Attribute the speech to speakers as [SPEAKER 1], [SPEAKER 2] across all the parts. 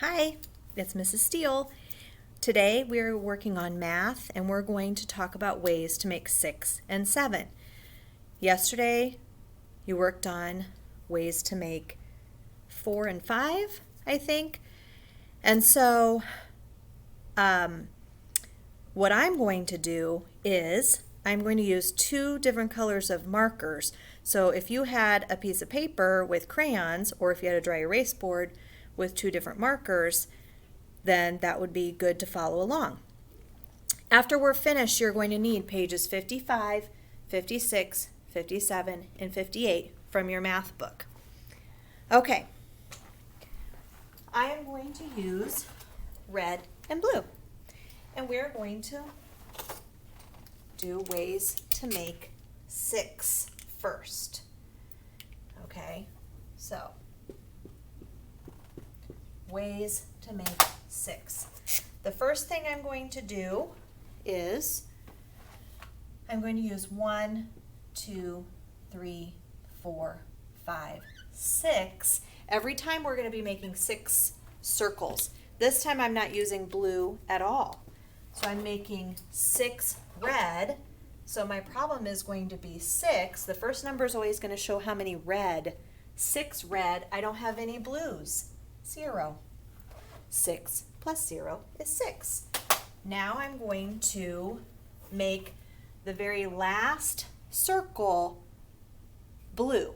[SPEAKER 1] Hi, it's Mrs. Steele. Today we're working on math and we're going to talk about ways to make 6 and 7. Yesterday you worked on ways to make 4 and 5, I think. And so what I'm going to do is I'm going to use 2 different colors of markers. So if you had a piece of paper with crayons or if you had a dry erase board with 2 different markers, then that would be good to follow along. After we're finished, you're going to need pages 55, 56, 57, and 58 from your math book. Okay, I am going to use red and blue, and we're going to do ways to make 6 first. Okay, so ways to make 6. The first thing I'm going to do is I'm going to use 1, 2, 3, 4, 5, 6. Every time we're going to be making 6 circles. This time I'm not using blue at all. So I'm making 6 red. So my problem is going to be 6. The first number is always going to show how many red. 6 red. I don't have any blues. 0. 6 plus 0 is 6. Now I'm going to make the very last circle blue,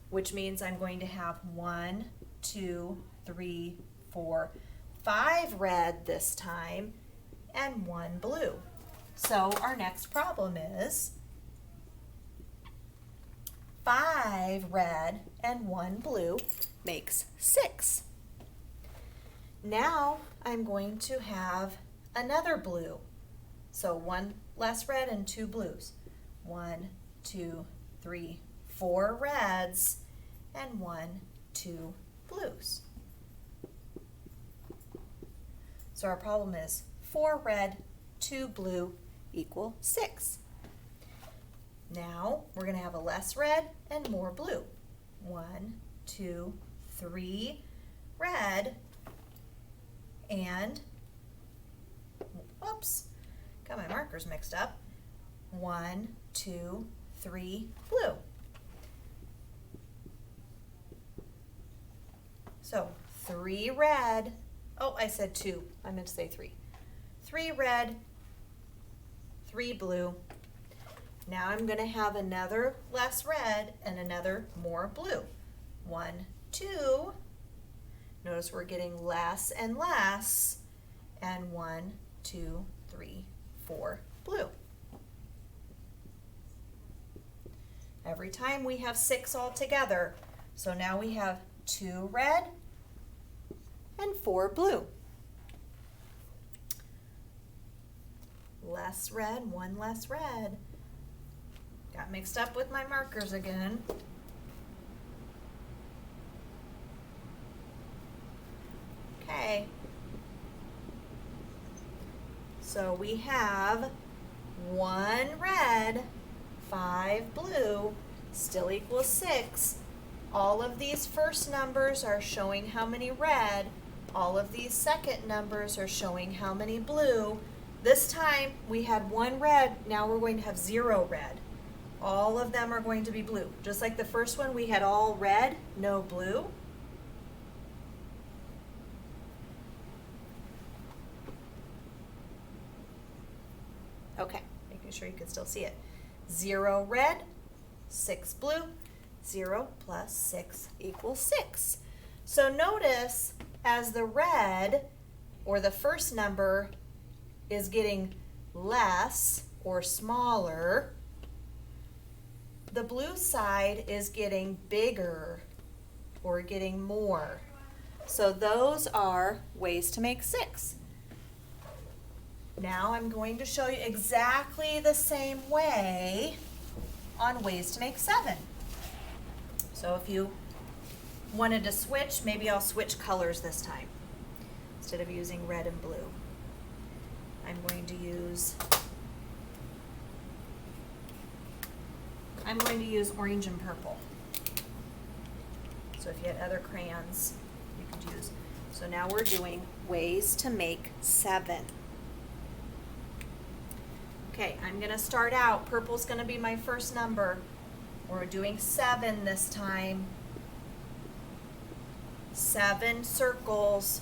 [SPEAKER 1] which means I'm going to have 1, 2, 3, 4, 5 red this time, and 1 blue. So our next problem is 5 red and 1 blue makes 6. Now I'm going to have another blue. So 1 less red and 2 blues. 1, 2, 3, 4 reds and 1, 2 blues. So our problem is 4 red, 2 blue equal 6. Now we're going to have a less red and more blue. 1, 2, 3 red and, whoops, got my markers mixed up. 1, 2, 3 blue. So 3 red, oh, I said 2, I meant to say 3. 3 red, 3 blue. Now I'm going to have another less red and another more blue. 1, 2. Notice we're getting less and less. And 1, 2, 3, 4 blue. Every time we have 6 all together. So now we have 2 red and 4 blue. Less red, 1 less red. Got mixed up with my markers again. Okay. So we have 1 red, 5 blue, still equals 6. All of these first numbers are showing how many red. All of these second numbers are showing how many blue. This time we had 1 red, now we're going to have 0 red. All of them are going to be blue. Just like the first one, we had all red, no blue. Okay, making sure you can still see it. 0 red, 6 blue, 0 plus 6 equals 6. So notice as the red, or the first number, is getting less or smaller, the blue side is getting bigger or getting more. So those are ways to make 6. Now I'm going to show you exactly the same way on ways to make 7. So if you wanted to switch, maybe I'll switch colors this time. Instead of using red and blue, I'm going to use orange and purple. So if you had other crayons, you could use So now we're doing ways to make 7. Okay, I'm going to start out. Purple's going to be my first number. We're doing 7 this time. 7 circles.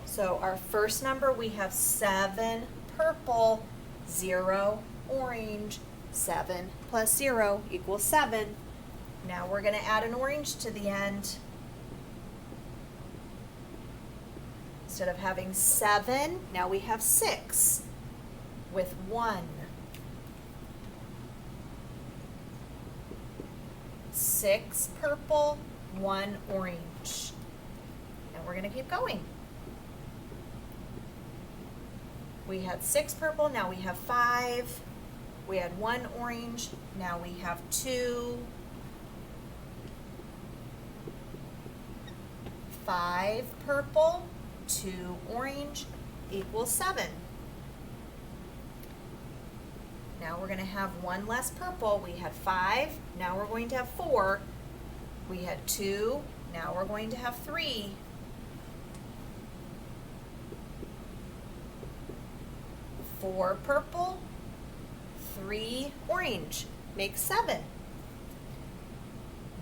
[SPEAKER 1] So our first number, we have 7 purple, 0 orange. 7 plus 0 equals 7. Now we're going to add an orange to the end. Instead of having 7, now we have 6 with 1. 6 purple, 1 orange. And we're going to keep going. We had 6 purple, now we have 5. We had 1 orange, now we have 2. 5 purple, 2 orange equals 7. Now we're going to have 1 less purple. We had 5, now we're going to have 4. We had 2, now we're going to have 3. 4 purple, 3 orange makes 7.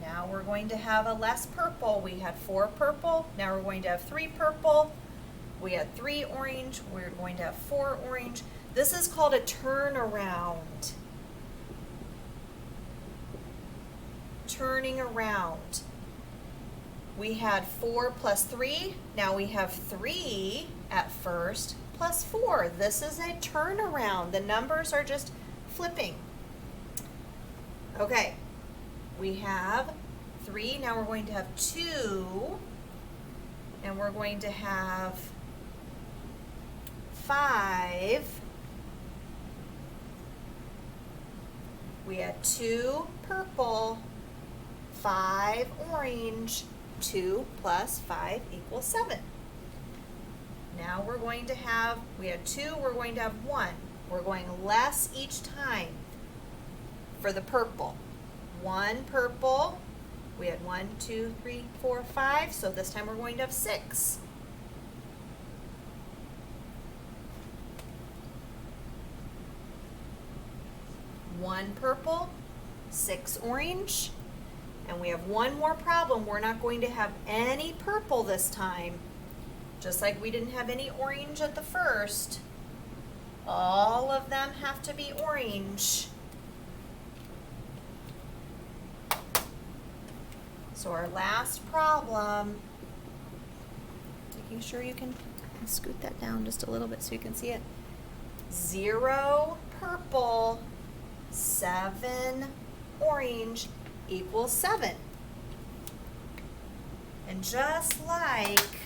[SPEAKER 1] Now we're going to have a less purple. We had 4 purple, now we're going to have 3 purple. We had 3 orange, we're going to have 4 orange. This is called a turnaround. Turning around. We had 4 plus 3, now we have 3 at first plus 4. This is a turnaround. The numbers are just flipping. Okay, we have 3, now we're going to have 2, and we're going to have 5. We had 2 purple, 5 orange, 2 plus 5 equals 7. Now we're going to have, we had 2, we're going to have 1. We're going less each time for the purple. 1 purple, we had 1, 2, 3, 4, 5, so this time we're going to have 6. 1 purple, 6 orange, and we have one more problem. We're not going to have any purple this time. Just like we didn't have any orange at the first, all of them have to be orange. So our last problem, making sure you can scoot that down just a little bit so you can see it. 0 purple, 7 orange equals 7. And just like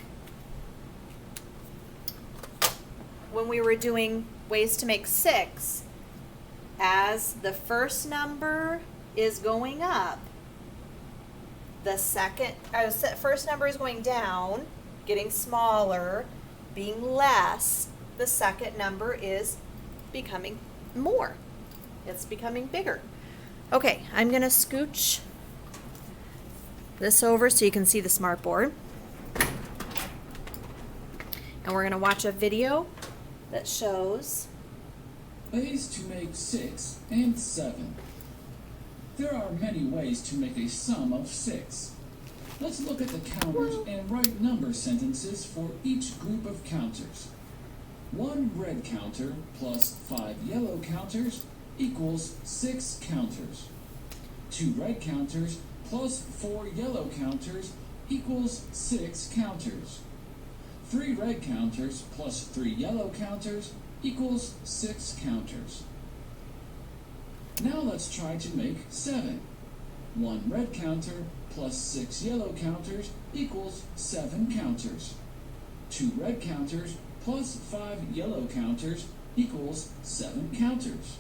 [SPEAKER 1] when we were doing ways to make 6, as the first number is going up, the first number is going down, getting smaller, being less. The second number is becoming more. It's becoming bigger. Okay, I'm going to scooch this over so you can see the smartboard. And we're going to watch a video that shows
[SPEAKER 2] ways to make 6 and 7. There are many ways to make a sum of 6. Let's look at the counters and write number sentences for each group of counters. 1 red counter plus 5 yellow counters equals 6 counters. 2 red counters plus 4 yellow counters equals 6 counters. 3 red counters plus 3 yellow counters equals 6 counters. Now let's try to make 7. 1 red counter plus 6 yellow counters equals 7 counters. 2 red counters plus 5 yellow counters equals 7 counters.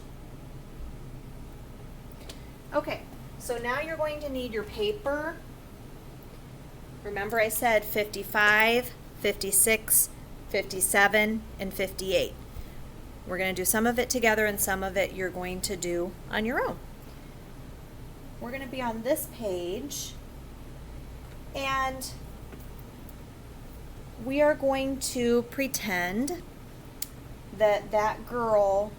[SPEAKER 1] Okay, so now you're going to need your paper. Remember I said 55, 56, 57, and 58. We're going to do some of it together and some of it you're going to do on your own. We're going to be on this page, And we are going to pretend that that girl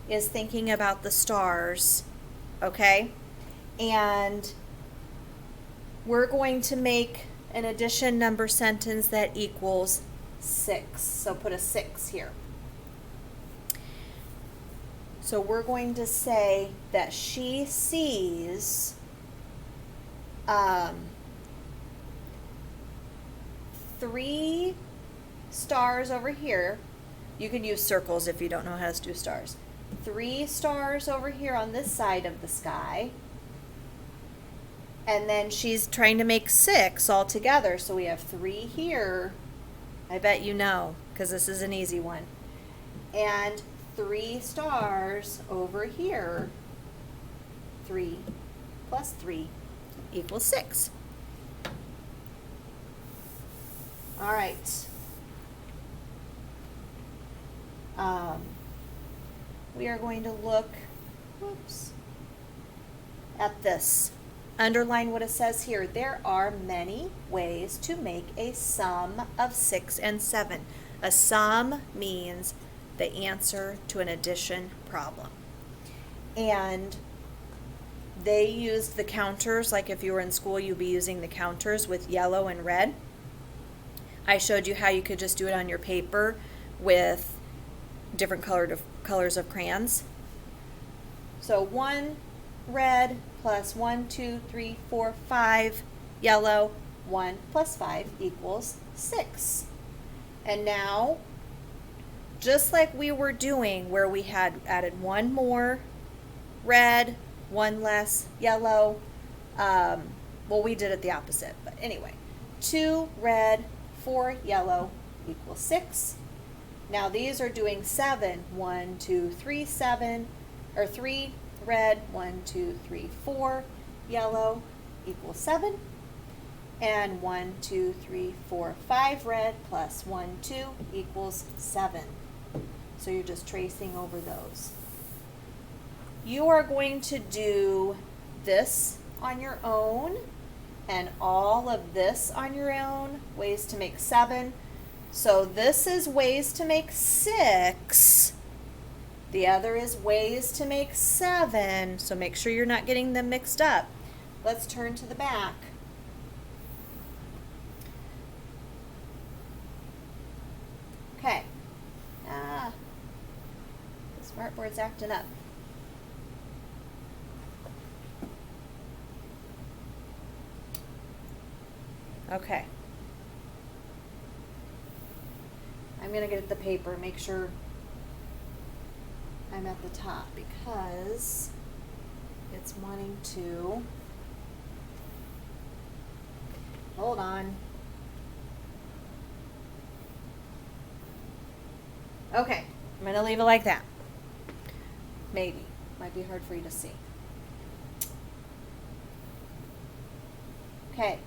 [SPEAKER 1] is thinking about the stars, okay? And we're going to make an addition number sentence that equals 6. So put a 6 here. So we're going to say that she sees 3 stars over here. You can use circles if you don't know how to do stars. 3 stars over here on this side of the sky. And then she's trying to make 6 all together. So we have 3 here. I bet you know, because this is an easy one. And 3 stars over here. 3 plus 3 equals 6. All right. We are going to look, at this. Underline what it says here. There are many ways to make a sum of 6 and 7. A sum means the answer to an addition problem. And they used the counters, like if you were in school, you'd be using the counters with yellow and red. I showed you how you could just do it on your paper with different colors of crayons. So 1 red plus 1, 2, 3, 4, 5 yellow, 1 plus 5 equals 6. And now, just like we were doing where we had added 1 more red, 1 less yellow, well, we did it the opposite, but anyway, 2 red, 4 yellow equals 6. Now these are doing 7. 1, 2, 3, 7, or 3 red, 1, 2, 3, 4 yellow equals 7. And 1, 2, 3, 4, 5 red plus 1, 2 equals 7. So you're just tracing over those. You are going to do this on your own and all of this on your own, ways to make 7. So this is ways to make 6. The other is ways to make 7. So make sure you're not getting them mixed up. Let's turn to the back. Okay. The smartboard's acting up. Okay. I'm going to get at the paper, make sure I'm at the top because it's wanting to. Hold on. Okay, I'm going to leave it like that. Maybe. Might be hard for you to see. Okay.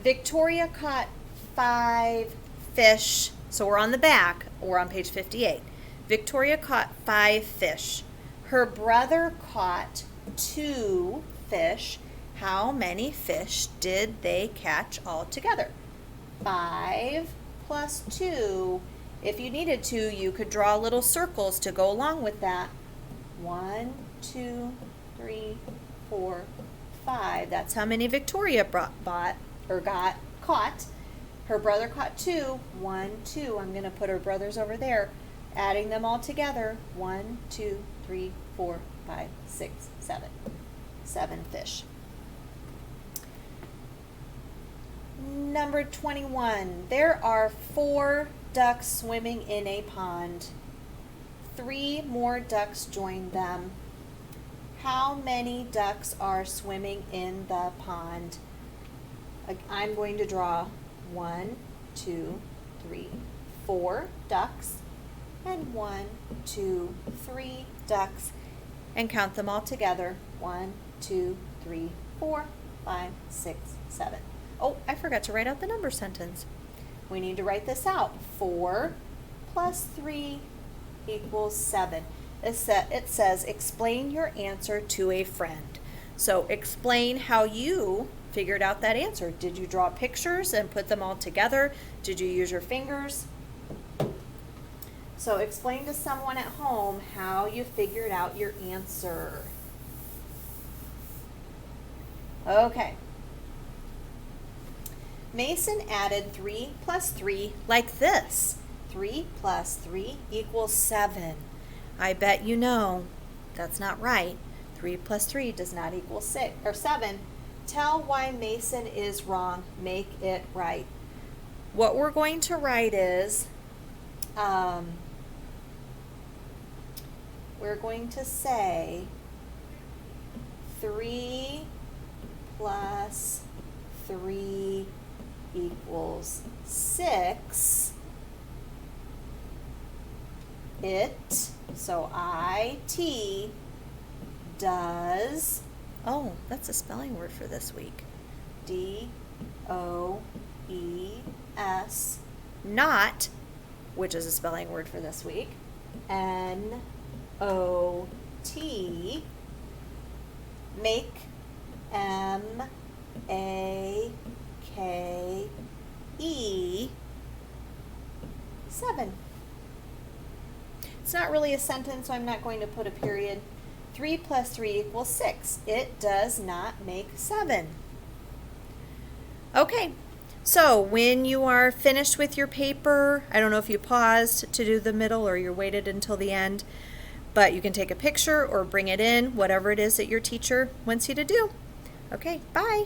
[SPEAKER 1] Victoria caught 5 fish. So we're on the back. We're on page 58. Victoria caught 5 fish. Her brother caught 2 fish. How many fish did they catch all together? 5 plus 2. If you needed to, you could draw little circles to go along with that. 1, 2, 3, 4, 5. That's how many Victoria got caught. Her brother caught 2. 1, 2. I'm going to put her brothers over there. Adding them all together. 1, 2, 3, 4, 5, 6, 7. 7 fish. Number 21. There are 4 ducks swimming in a pond. 3 more ducks joined them. How many ducks are swimming in the pond? I'm going to draw 1, 2, 3, 4 ducks and 1, 2, 3 ducks and count them all together. 1, 2, 3, 4, 5, 6, 7. Oh, I forgot to write out the number sentence. We need to write this out. 4 plus 3 equals 7. It says, explain your answer to a friend. So explain how you figured out that answer. Did you draw pictures and put them all together? Did you use your fingers? So explain to someone at home how you figured out your answer. Okay. Mason added 3 plus 3 like this. 3 plus 3 equals 7. I bet you know that's not right. 3 plus 3 does not equal 6 or 7. Tell why Mason is wrong. Make it right. What we're going to write is, we're going to say 3 plus 3 equals 6. It, so IT, does, oh, that's a spelling word for this week. DOES, not, which is a spelling word for this week, NOT, make, MAKE, 7. It's not really a sentence, so I'm not going to put a period. 3 plus 3 equals 6. It does not make 7. Okay, so when you are finished with your paper, I don't know if you paused to do the middle or you waited until the end, but you can take a picture or bring it in, whatever it is that your teacher wants you to do. Okay, bye.